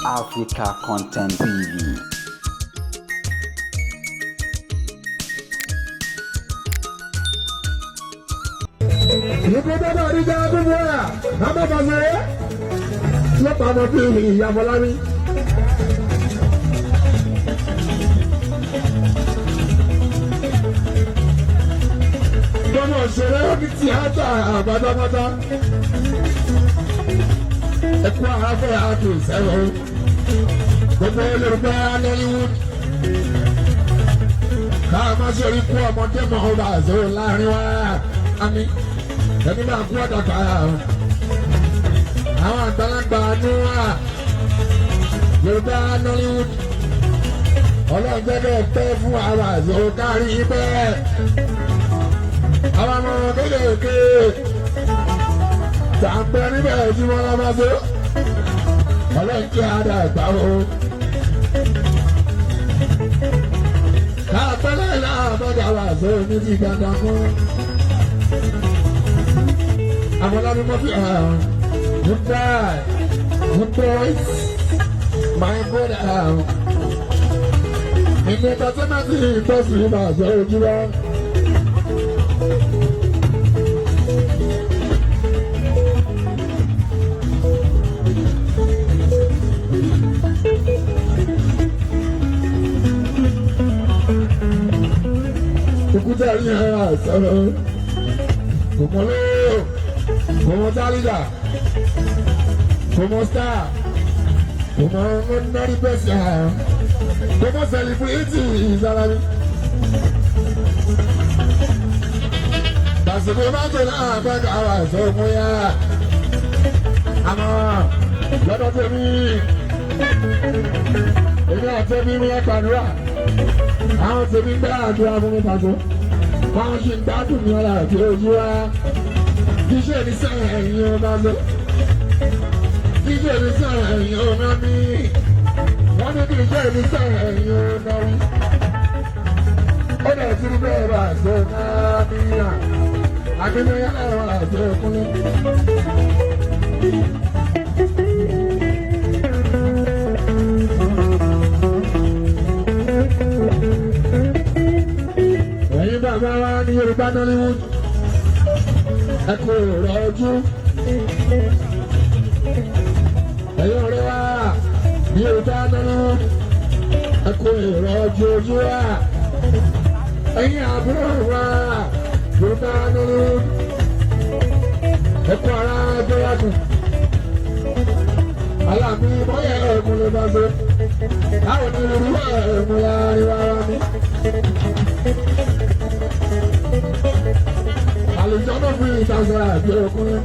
Africa Content TV. Ìgbésẹ̀ náà rí jẹ́ ọdún mọ́ra, àbábàmọ́ lọ́pàá ọmọ bíi ìyàbọ̀lámi. Gbọ́dọ̀ òṣèré omi tíátà àbádábádá. Ẹ̀kọ́ àáfẹ́ àtò sẹ́wọ̀n. Gbogbo Yorùbá Nollywood. Ká má ṣe orí kú ọmọdé mọ́ ọba àzọ́ láàrin wa. Àmì ẹni máa kú ọ̀dà ká. Àwọn àgbàlagbà ní wa. Yorùbá Nollywood. Ọlọ́run gbẹ́dẹ̀ pẹ́ fún àwọn àzọ́ kárí bẹ́ẹ̀. Àwọn ọmọ kéékèèké tàǹpẹ́ níbẹ̀ tí wọ́n lọ́ máa tó ọlọ́run kí á dà gbà ó. Káàpẹ́lẹ́ láàbọ̀dà wà sóò ní ti dandan fún. Àwọn ọlọ́run mọ́ fi hàn goodbye good boys my brother. Ìgbésẹ̀ tó máa ti tọ́sí ìbà sọ ojú wa. Òkúta ní ara àṣàrò kò mọ lóò kò mọ tálídà kò mọ star kò mọ ordinary person kò mọ celebrity ìsára mi. Bàṣẹ̀kọ̀ bá tó náà bẹ́ẹ̀ àwọn àṣọ fún yá àmọ́ lọ́dọ̀ tèmi èmi àti ẹbí mi ẹ̀ pàdúrà. Àwọn tèmi ń gbá àdúrà fún mi pàtó. Báwọn ṣe ń gbádùn ní ọ̀la àti ojú wa. Kíṣe ní sẹ́yìn ẹ̀yìn ọba lọ. Kíṣe ní sẹ́yìn ẹ̀yìn ọba mi. Wọ́n ní kíṣe ní sẹ́yìn ẹ̀yìn ọba mi. Ó lè ti rí bẹ́ẹ̀ bá ṣe náà níyà. Àgbẹ̀mẹ̀ yẹn náà wà láti ẹkúnlẹ̀. Bàbá wa ní Yorùbá Nollywood ẹ kò rọ̀jú ẹ̀yin ọ̀rẹ́ wa ní Yorùbá Nollywood ẹ kò rọ̀jú ojú wa ẹ̀yin àbúrò wa Yorùbá Nollywood ẹ kò ara gbéyàtọ̀ aláàbí bọ́yá ẹ̀kún ló bá gbé àwọn onírúurú ẹ̀kún láàrin wa ní. Àlùjọ náà fún ìtàgé àti ọkùnrin.